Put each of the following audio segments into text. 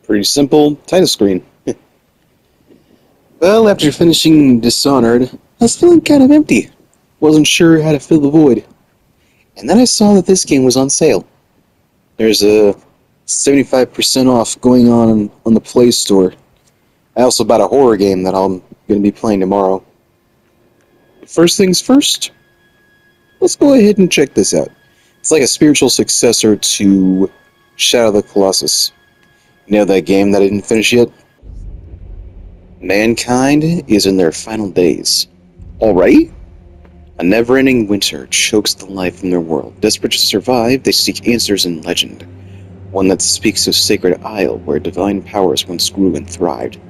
Pretty simple title screen. Well, after finishing Dishonored, I was feeling kind of empty. Wasn't sure how to fill the void. And then I saw that this game was on sale. There's a 75% off going on the Play Store. I also bought a horror game that I'm going to be playing tomorrow. First things first, let's go ahead and check this out. It's like a spiritual successor to Shadow of the Colossus. You know that game that I didn't finish yet? Mankind is in their final days. Alright? A never-ending winter chokes the life from their world. Desperate to survive, they seek answers in legend. One that speaks of Sacred Isle, where divine powers once grew and thrived.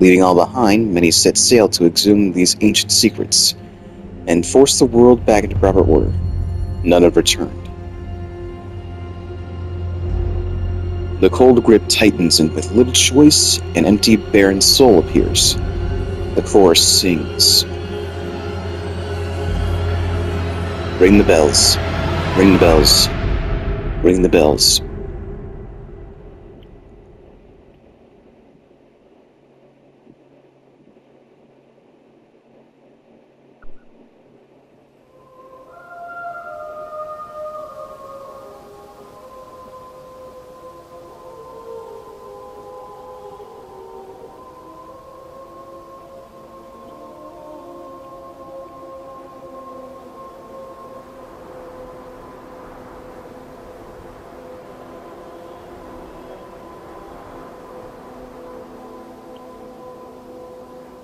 Leaving all behind, many set sail to exhume these ancient secrets and force the world back into proper order. None have returned. The cold grip tightens, and with little choice, an empty, barren soul appears. The chorus sings. Ring the bells, ring the bells, ring the bells.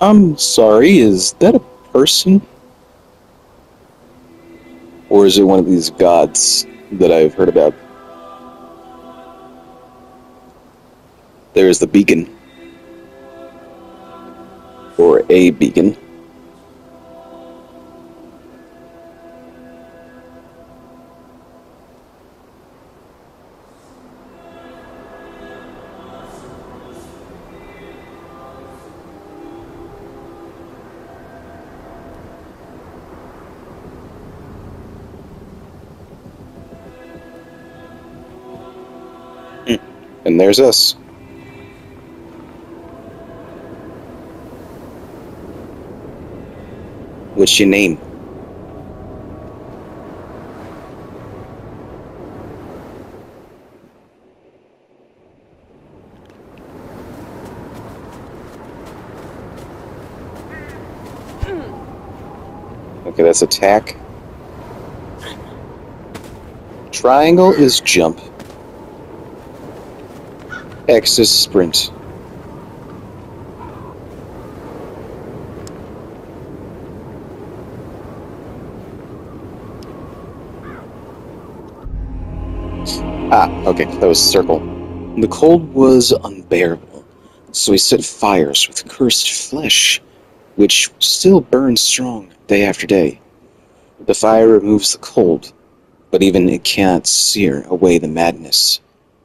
I'm sorry, is that a person? Or is it one of these gods that I've heard about? There's the beacon. Or a beacon. And there's us. What's your name? Okay, that's attack. Triangle is jump. X is sprint. Ah, okay, that was circle. The cold was unbearable, so we set fires with cursed flesh, which still burns strong day after day. The fire removes the cold, but even it can't sear away the madness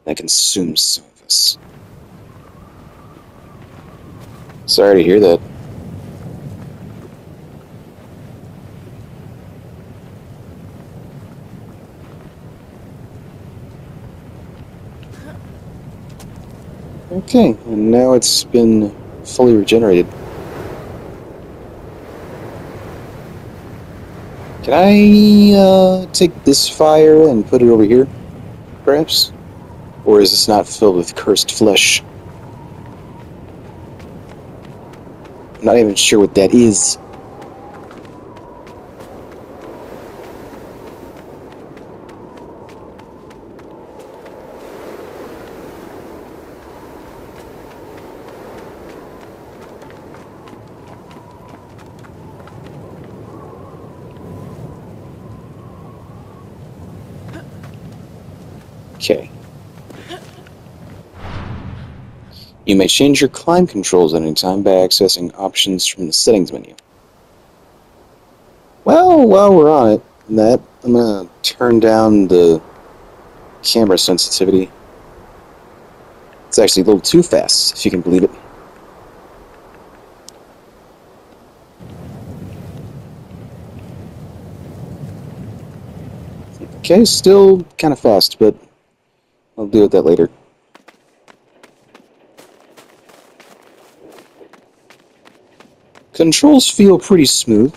that consumes some of us. Sorry to hear that. Okay, and now it's been fully regenerated. Can I take this fire and put it over here, perhaps? Or is this not filled with cursed flesh? I'm not even sure what that is. Okay. You may change your climb controls at any time by accessing options from the settings menu. Well, while we're on it, I'm gonna turn down the camera sensitivity. It's actually a little too fast, if you can believe it. Okay, still kind of fast, but I'll deal with that later. Controls feel pretty smooth.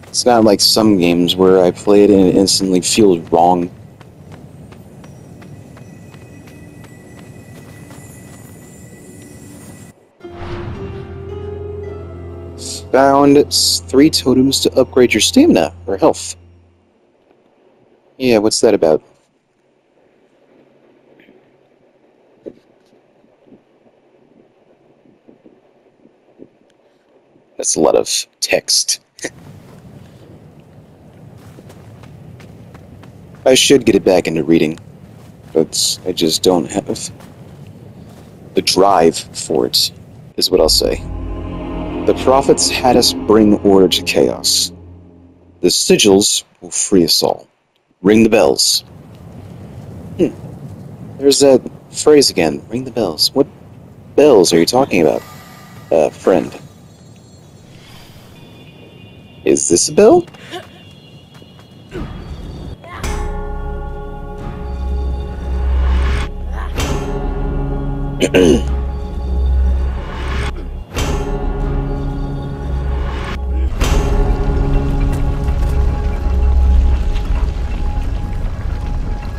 It's not like some games where I play it and it instantly feels wrong. Found 3 totems to upgrade your stamina or health. Yeah, what's that about? That's a lot of text. I should get it back into reading, but I just don't have the drive for it, is what I'll say. The prophets had us bring order to chaos. The sigils will free us all. Ring the bells. There's that phrase again. Ring the bells. What bells are you talking about, friend? Is this a bell?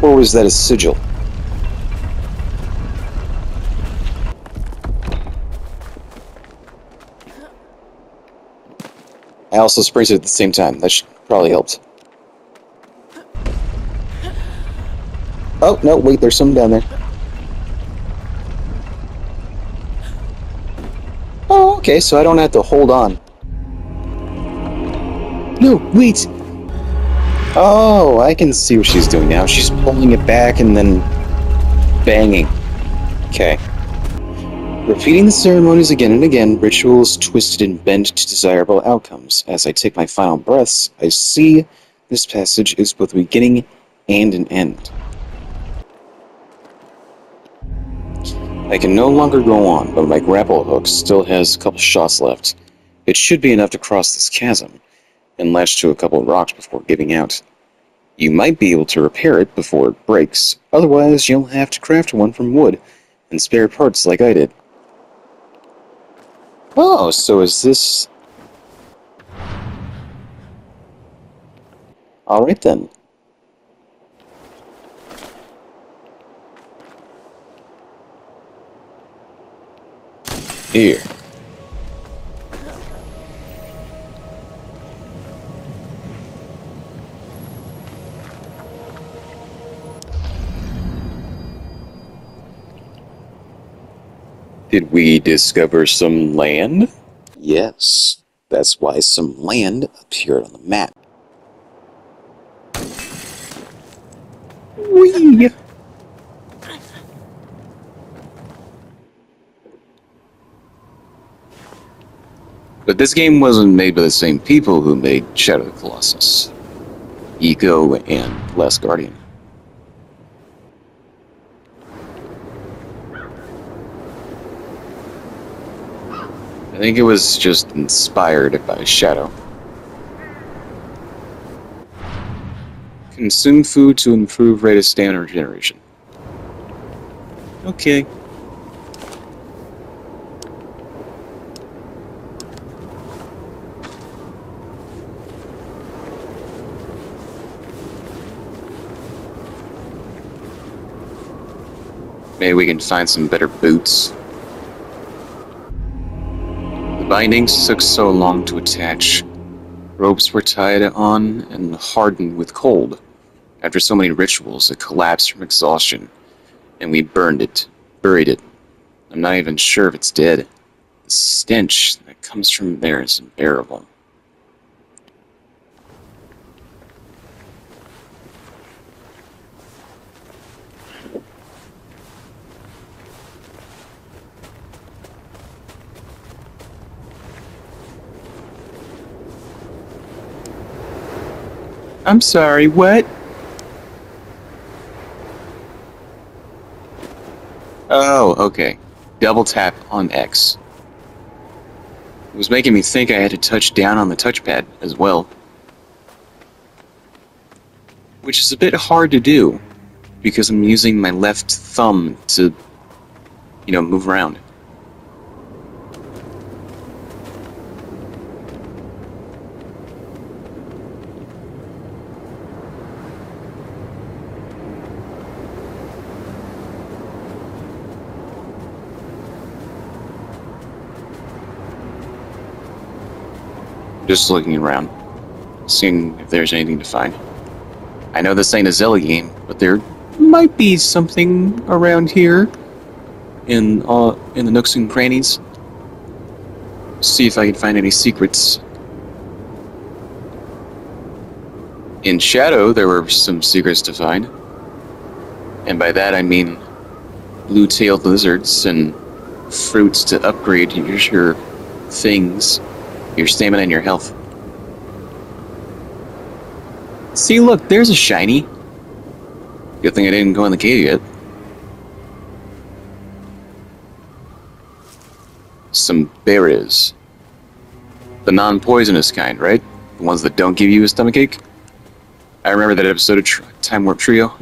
Or was that a sigil? I also sprinted at the same time. That probably helped. Oh, no, wait, there's some down there. Oh, okay, so I don't have to hold on. No, wait! Oh, I can see what she's doing now. She's pulling it back and then banging. Okay. Repeating the ceremonies again and again, rituals twisted and bent to desirable outcomes. As I take my final breaths, I see this passage is both a beginning and an end. I can no longer go on, but my grapple hook still has a couple shots left. It should be enough to cross this chasm and latch to a couple of rocks before giving out. You might be able to repair it before it breaks, otherwise you'll have to craft one from wood and spare parts like I did. Oh, so is this... Alright then. Here. Did we discover some land? Yes, that's why some land appeared on the map. Whee! But this game wasn't made by the same people who made Shadow of the Colossus, Eco, and Last Guardian. I think it was just inspired by Shadow. Consume food to improve rate of stamina regeneration. Okay. Maybe we can find some better boots. The bindings took so long to attach. Ropes were tied on and hardened with cold. After so many rituals, it collapsed from exhaustion, and we buried it. I'm not even sure if it's dead. The stench that comes from there is unbearable. I'm sorry, what? Oh, okay. Double tap on X. It was making me think I had to touch down on the touchpad as well. Which is a bit hard to do, because I'm using my left thumb to, move around. Just looking around, seeing if there's anything to find. I know this ain't a Zelda game, but there might be something around here in the nooks and crannies. See if I can find any secrets. In Shadow, there were some secrets to find. And by that I mean blue-tailed lizards and fruits to upgrade your things, your stamina and your health. See, look, there's a shiny. Good thing I didn't go in the cave yet. Some berries. The non-poisonous kind, right? The ones that don't give you a stomachache? I remember that episode of Time Warp Trio.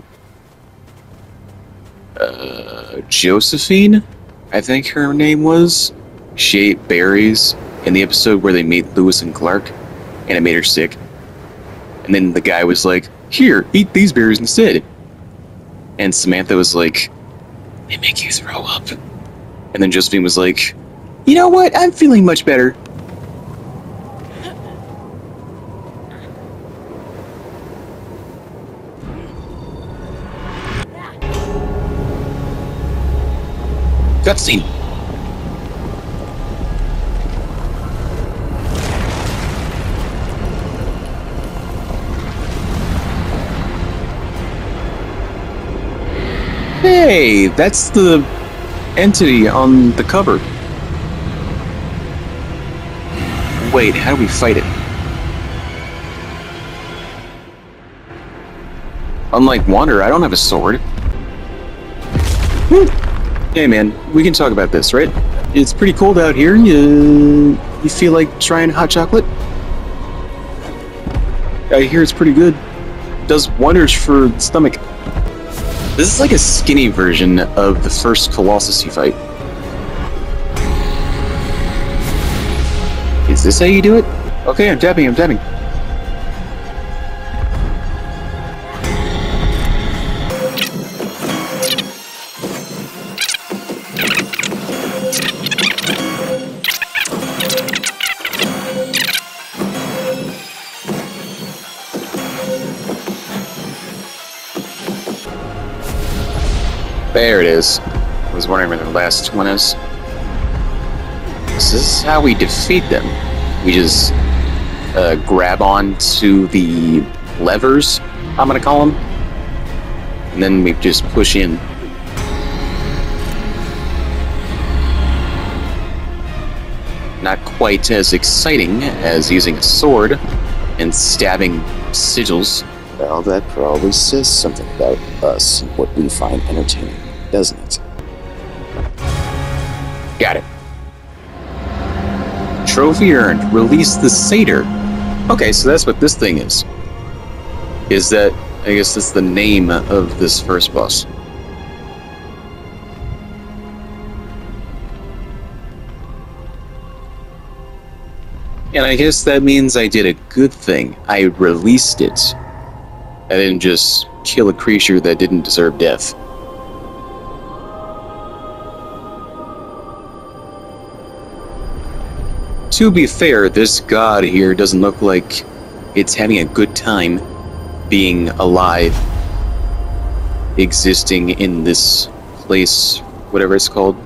Josephine? I think her name was. She ate berries in the episode where they meet Lewis and Clark, and it made her sick. And then the guy was like, "Here, eat these berries instead." And Samantha was like, "They make you throw up." And then Josephine was like, "You know what? I'm feeling much better." Cutscene. Hey, that's the entity on the cover. Wait, how do we fight it? Unlike Wander, I don't have a sword. Woo. Hey man, we can talk about this, right? It's pretty cold out here. You feel like trying hot chocolate? I hear it's pretty good. Does wonders for the stomach. This is like a skinny version of the first Colossus you fight. Is this how you do it? Okay, I'm tapping. There it is. I was wondering where the last one is. This is how we defeat them. We just grab on to the levers, I'm gonna call them, and then we just push in. Not quite as exciting as using a sword and stabbing sigils. Well, that probably says something about us and what we find entertaining, doesn't it? Got it. Trophy earned. Release the satyr. Okay, so that's what this thing is. Is that, I guess that's the name of this first boss. And I guess that means I did a good thing. I released it. I didn't just kill a creature that didn't deserve death. To be fair, this god here doesn't look like it's having a good time being alive, existing in this place, whatever it's called.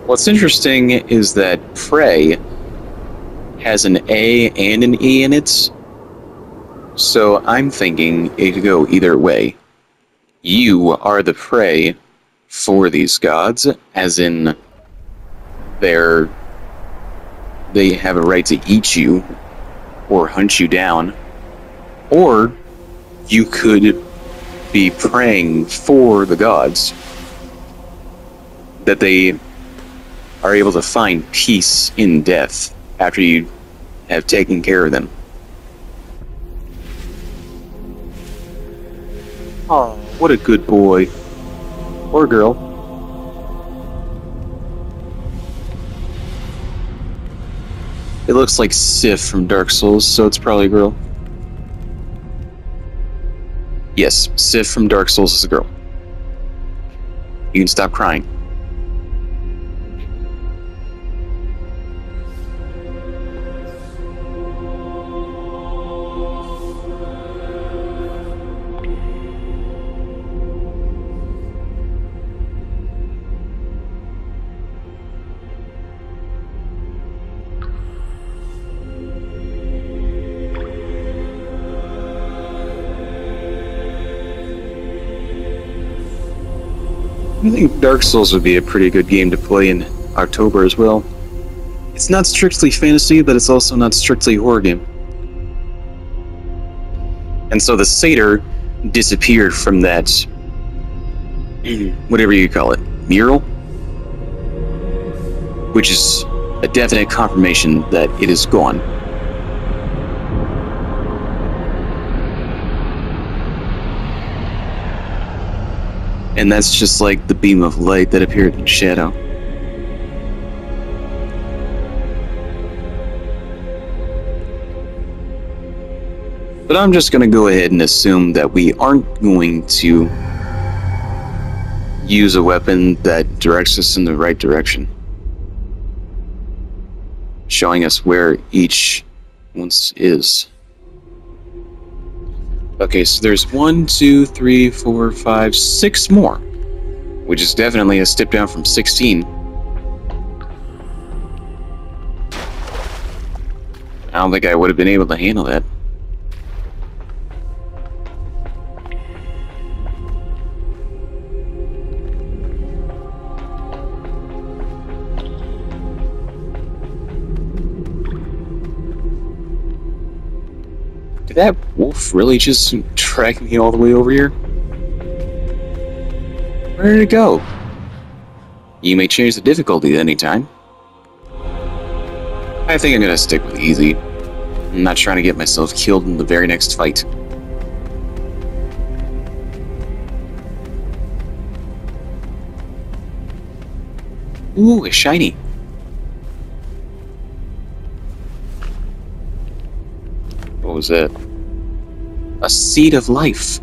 What's interesting is that Praey has an A and an E in it, so I'm thinking it could go either way. You are the prey for these gods, as in they have a right to eat you or hunt you down, or you could be praying for the gods, that they are able to find peace in death after you have taken care of them. Oh, what a good boy. Or girl. It looks like Sif from Dark Souls, so it's probably a girl. Yes, Sif from Dark Souls is a girl. You can stop crying. I think Dark Souls would be a pretty good game to play in October as well. It's not strictly fantasy, but it's also not strictly a horror game. And so the satyr disappeared from that, whatever you call it, mural? Which is a definite confirmation that it is gone. And that's just like the beam of light that appeared in shadow. But I'm just going to go ahead and assume that we aren't going to use a weapon that directs us in the right direction, showing us where each one is. Okay, so there's 1, 2, 3, 4, 5, 6 more, which is definitely a step down from 16. I don't think I would have been able to handle that. Did that wolf really just drag me all the way over here? Where did it go? You may change the difficulty at any time. I think I'm gonna stick with easy. I'm not trying to get myself killed in the very next fight. Ooh, it's shiny. What was that? A seed of life.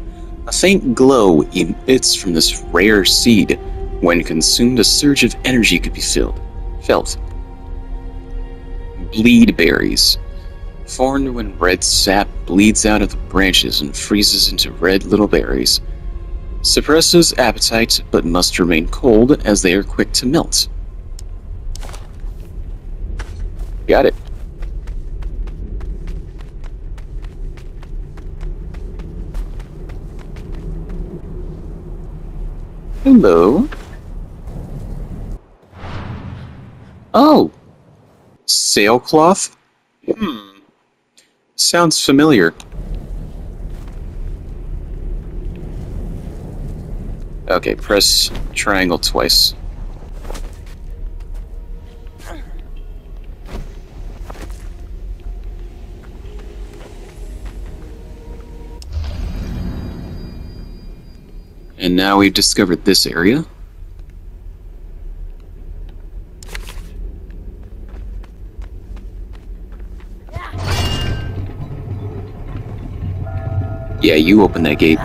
A faint glow emits from this rare seed. When consumed, a surge of energy could be felt. Bleed berries. Formed when red sap bleeds out of the branches and freezes into red little berries. Suppresses appetite, but must remain cold as they are quick to melt. Got it. Hello. Oh. Sailcloth? Sounds familiar. Okay, press triangle twice. And now we've discovered this area. Yeah, you open that gate.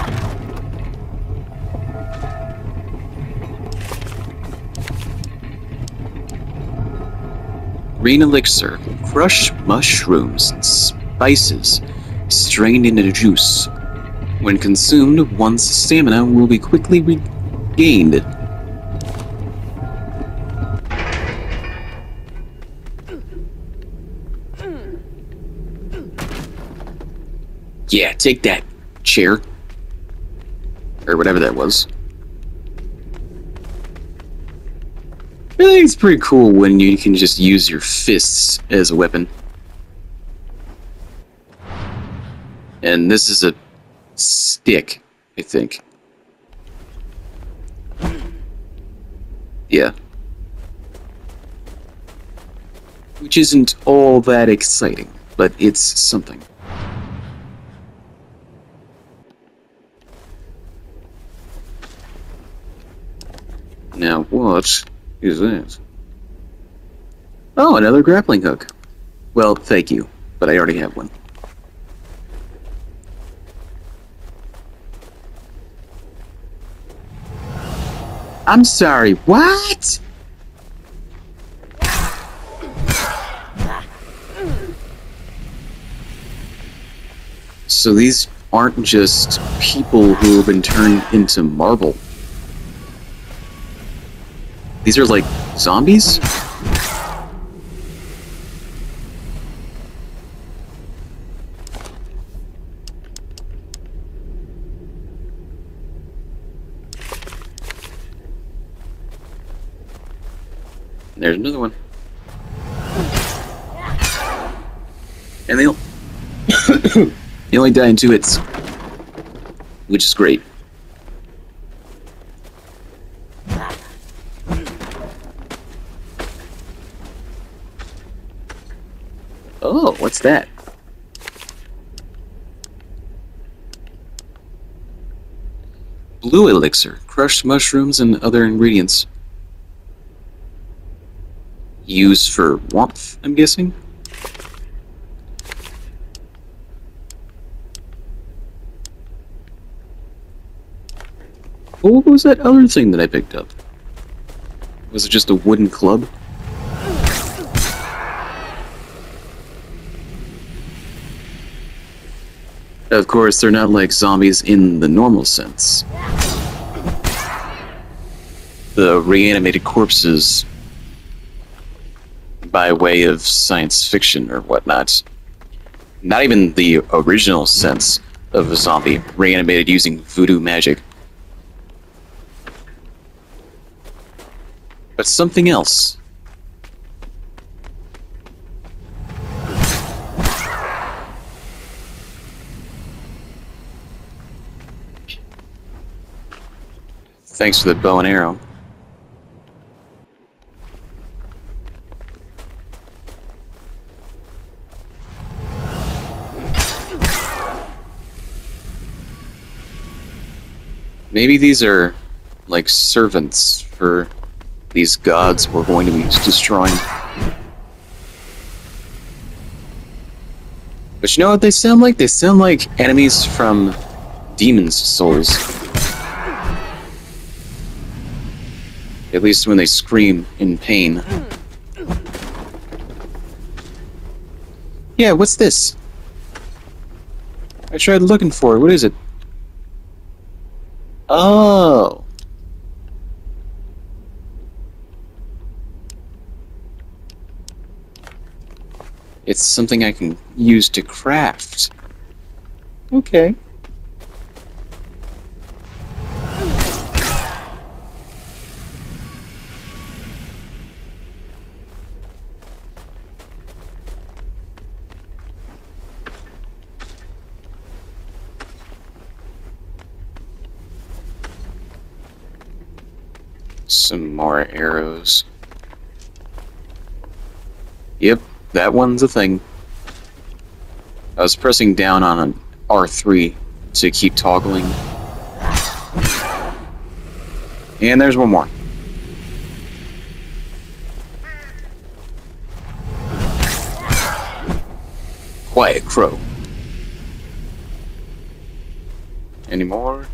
Green elixir, crushed mushrooms and spices strained into juice. When consumed, one's stamina will be quickly regained. Yeah, take that, chair. Or whatever that was. I think it's pretty cool when you can just use your fists as a weapon. And this is a stick, I think. Yeah. Which isn't all that exciting, but it's something. Now what is that? Oh, another grappling hook. Well, thank you, but I already have one. I'm sorry, what? So these aren't just people who have been turned into marble. These are like zombies? There's another one. And they only die in 2 hits, which is great. Oh, what's that? Blue elixir, crushed mushrooms and other ingredients. Used for warmth, I'm guessing? What was that other thing that I picked up? Was it just a wooden club? Of course, they're not like zombies in the normal sense. The reanimated corpses by way of science fiction or whatnot. Not even the original sense of a zombie reanimated using voodoo magic. But something else. Thanks for the bow and arrow. Maybe these are like servants for these gods we're going to be destroying. But you know what they sound like? They sound like enemies from Demon's Souls. At least when they scream in pain. Yeah, what's this? I tried looking for it. What is it? Oh. It's something I can use to craft. Okay. Some more arrows. Yep, that one's a thing. I was pressing down on an R3 to keep toggling. And there's one more. Quiet crow. Any more?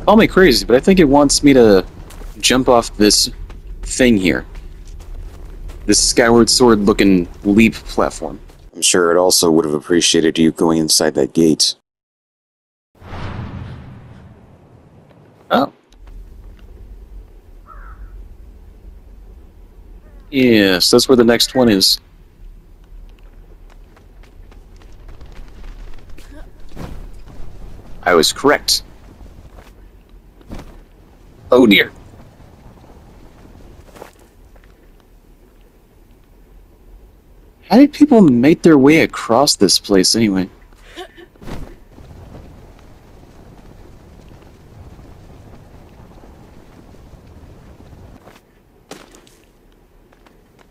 Call me crazy, but I think it wants me to jump off this thing here. This Skyward Sword looking leap platform. I'm sure it also would have appreciated you going inside that gate. Oh. Yes, that's where the next one is. I was correct. Oh dear. How did people make their way across this place anyway?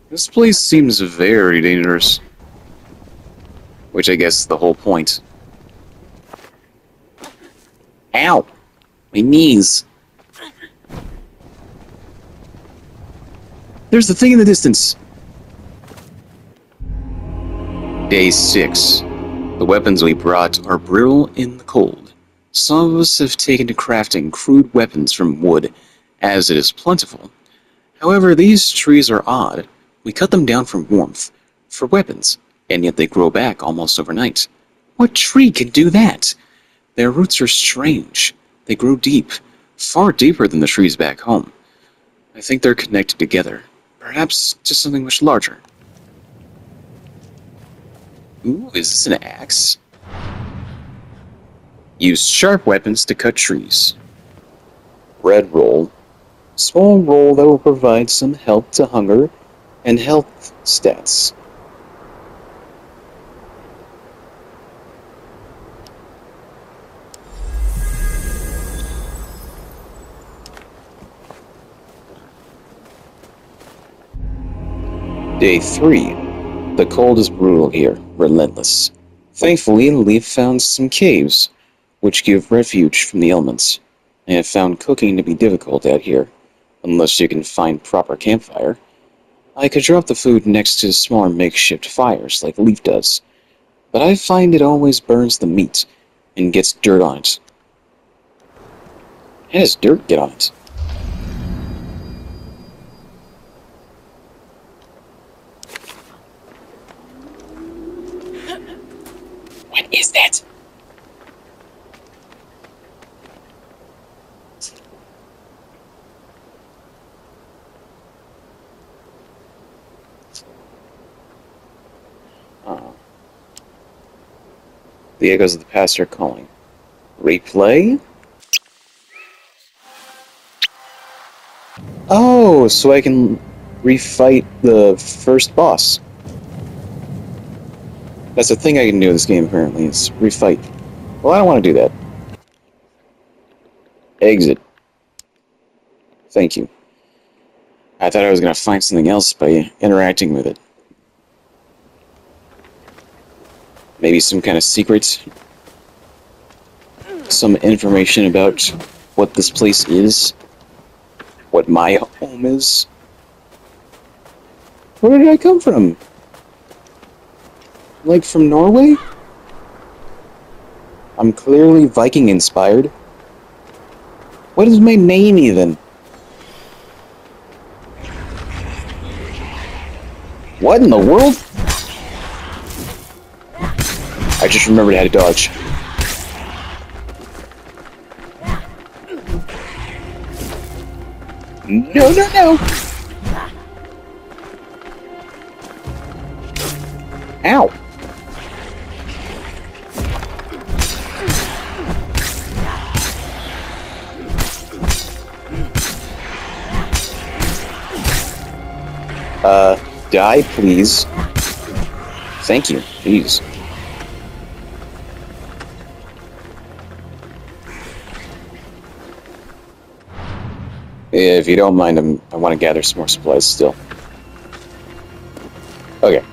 This place seems very dangerous. Which I guess is the whole point. Ow! My knees! There's the thing in the distance! Day 6. The weapons we brought are brittle in the cold. Some of us have taken to crafting crude weapons from wood as it is plentiful. However, these trees are odd. We cut them down for warmth, for weapons, and yet they grow back almost overnight. What tree can do that? Their roots are strange. They grow deep, far deeper than the trees back home. I think they're connected together, perhaps to something much larger. Ooh, is this an axe? Use sharp weapons to cut trees. Red roll. Small roll that will provide some help to hunger and health stats. Day 3. The cold is brutal here, relentless. Thankfully, we've found some caves, which give refuge from the elements. I have found cooking to be difficult out here, unless you can find proper campfire. I could drop the food next to smaller makeshift fires like Leaf does, but I find it always burns the meat and gets dirt on it. How does dirt get on it? What is that? The echoes of the past are calling. Replay? Oh, so I can refight the first boss. That's a thing I can do in this game, apparently. It's refight. Well, I don't want to do that. Exit. Thank you. I thought I was going to find something else by interacting with it. Maybe some kind of secret. Some information about what this place is. What my home is. Where did I come from? Like from Norway? I'm clearly Viking inspired. What is my name even? What in the world? I just remembered how to dodge. No, no, no! Ow! Die, please. Thank you. Jeez. If you don't mind, I want to gather some more supplies still. Okay.